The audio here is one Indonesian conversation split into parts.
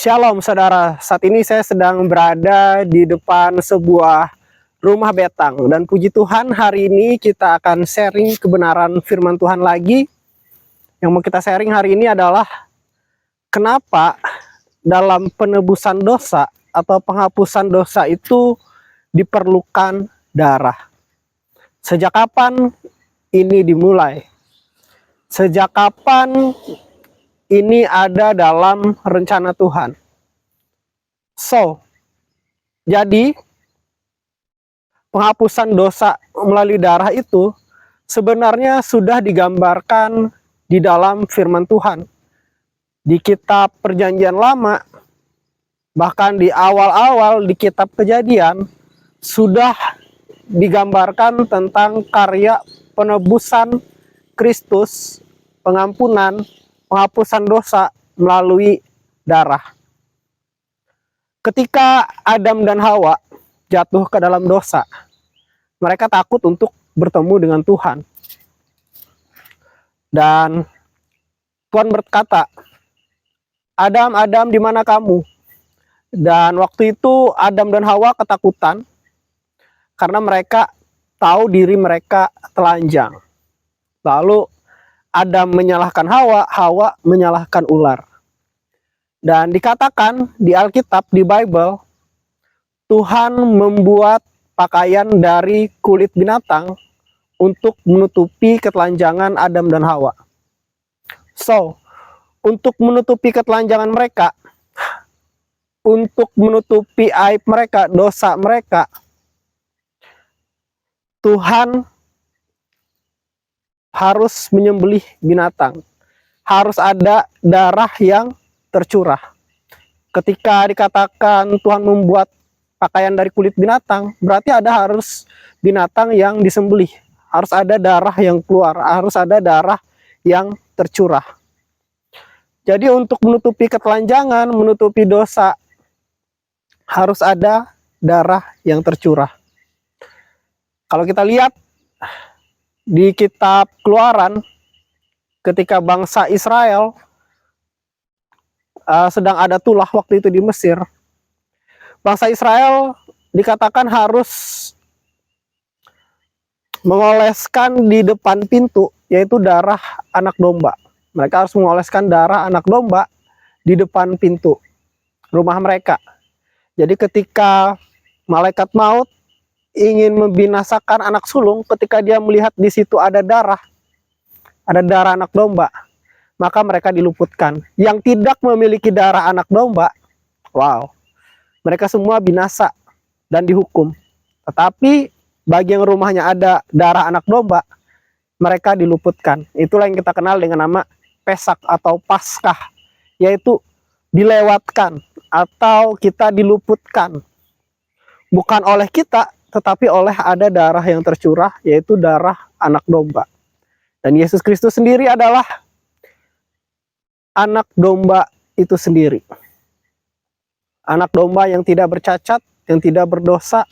Shalom saudara, saat ini saya sedang berada di depan sebuah rumah betang. Dan puji Tuhan, hari ini kita akan sharing kebenaran firman Tuhan lagi. Yang mau kita sharing hari ini adalah kenapa dalam penebusan dosa atau penghapusan dosa itu diperlukan darah. Sejak kapan ini dimulai? Sejak kapan ini ada dalam rencana Tuhan? Jadi penghapusan dosa melalui darah itu sebenarnya sudah digambarkan di dalam firman Tuhan. Di kitab Perjanjian Lama, bahkan di awal-awal di kitab Kejadian, sudah digambarkan tentang karya penebusan Kristus, pengampunan, penghapusan dosa melalui darah. Ketika Adam dan Hawa jatuh ke dalam dosa, mereka takut untuk bertemu dengan Tuhan. Dan Tuhan berkata, "Adam, Adam, di mana kamu?" Dan waktu itu Adam dan Hawa ketakutan karena mereka tahu diri mereka telanjang. Lalu Adam menyalahkan Hawa, Hawa menyalahkan ular. Dan dikatakan di Alkitab, di Bible, Tuhan membuat pakaian dari kulit binatang untuk menutupi ketelanjangan Adam dan Hawa. Untuk menutupi ketelanjangan mereka, untuk menutupi aib mereka, dosa mereka, Tuhan harus menyembelih binatang. Harus ada darah yang tercurah. Ketika dikatakan Tuhan membuat pakaian dari kulit binatang, berarti harus binatang yang disembelih. Harus ada darah yang keluar, harus ada darah yang tercurah. Jadi untuk menutupi ketelanjangan, menutupi dosa, harus ada darah yang tercurah. Kalau kita lihat di kitab Keluaran, ketika bangsa Israel sedang ada tulah waktu itu di Mesir, bangsa Israel dikatakan harus mengoleskan di depan pintu, yaitu darah anak domba. Mereka harus mengoleskan darah anak domba di depan pintu rumah mereka. Jadi ketika malaikat maut ingin membinasakan anak sulung, ketika dia melihat di situ ada darah anak domba, maka mereka diluputkan. Yang tidak memiliki darah anak domba, mereka semua binasa dan dihukum. Tetapi bagi yang rumahnya ada darah anak domba, mereka diluputkan. Itulah yang kita kenal dengan nama Pesak atau Paskah, yaitu dilewatkan atau kita diluputkan. Bukan oleh kita, tetapi oleh ada darah yang tercurah, yaitu darah anak domba. Dan Yesus Kristus sendiri adalah anak domba itu sendiri. Anak domba yang tidak bercacat, yang tidak berdosa,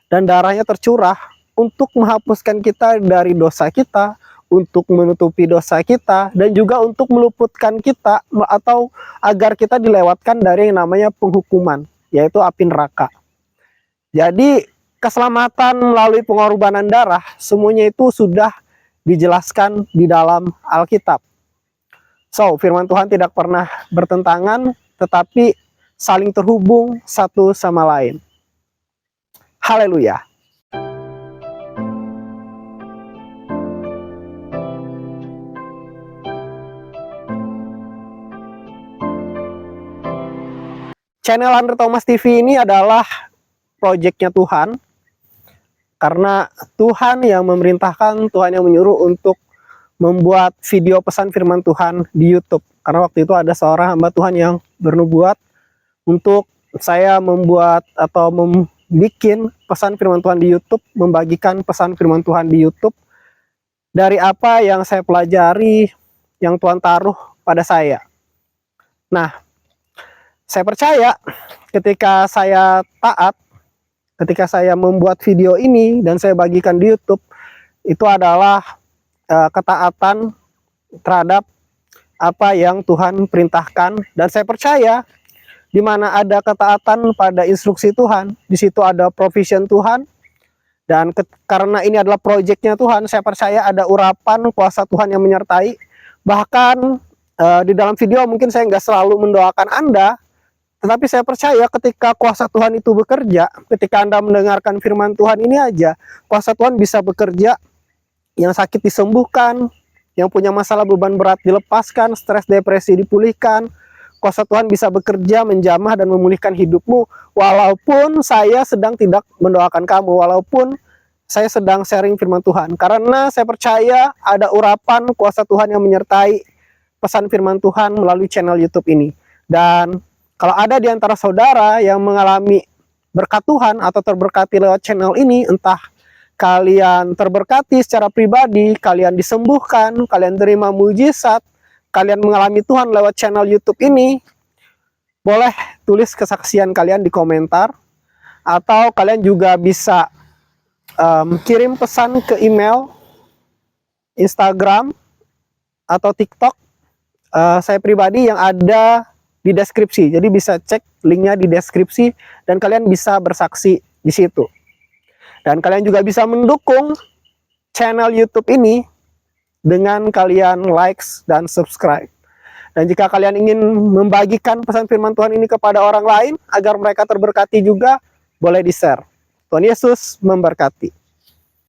dan darahnya tercurah untuk menghapuskan kita dari dosa kita, untuk menutupi dosa kita, dan juga untuk meluputkan kita atau agar kita dilewatkan dari yang namanya penghukuman, yaitu api neraka. Jadi keselamatan melalui pengorbanan darah, semuanya itu sudah dijelaskan di dalam Alkitab. Firman Tuhan tidak pernah bertentangan, tetapi saling terhubung satu sama lain. Haleluya. Channel Andre Thomas TV ini adalah proyeknya Tuhan, karena Tuhan yang memerintahkan, Tuhan yang menyuruh untuk membuat video pesan firman Tuhan di YouTube. Karena waktu itu ada seorang hamba Tuhan yang bernubuat untuk saya membuat atau membuat pesan firman Tuhan di YouTube, membagikan pesan firman Tuhan di YouTube dari apa yang saya pelajari, yang Tuhan taruh pada saya. Nah, saya percaya ketika saya taat, ketika saya membuat video ini dan saya bagikan di YouTube, itu adalah ketaatan terhadap apa yang Tuhan perintahkan. Dan saya percaya di mana ada ketaatan pada instruksi Tuhan, di situ ada provision Tuhan. Dan karena ini adalah proyeknya Tuhan, saya percaya ada urapan kuasa Tuhan yang menyertai. Bahkan di dalam video mungkin saya nggak selalu mendoakan Anda, tetapi saya percaya ketika kuasa Tuhan itu bekerja, ketika Anda mendengarkan firman Tuhan ini aja, kuasa Tuhan bisa bekerja, yang sakit disembuhkan, yang punya masalah beban berat dilepaskan, stres depresi dipulihkan. Kuasa Tuhan bisa bekerja menjamah dan memulihkan hidupmu, walaupun saya sedang tidak mendoakan kamu, walaupun saya sedang sharing firman Tuhan. Karena saya percaya ada urapan kuasa Tuhan yang menyertai pesan firman Tuhan melalui channel YouTube ini. Dan kalau ada di antara saudara yang mengalami berkat Tuhan atau terberkati lewat channel ini, entah kalian terberkati secara pribadi, kalian disembuhkan, kalian terima mujizat, kalian mengalami Tuhan lewat channel YouTube ini, boleh tulis kesaksian kalian di komentar, atau kalian juga bisa kirim pesan ke email, Instagram, atau TikTok saya pribadi yang ada di deskripsi. Jadi bisa cek linknya di deskripsi dan kalian bisa bersaksi di situ. Dan kalian juga bisa mendukung channel YouTube ini dengan kalian likes dan subscribe. Dan jika kalian ingin membagikan pesan firman Tuhan ini kepada orang lain agar mereka terberkati juga, boleh di-share. Tuhan Yesus memberkati.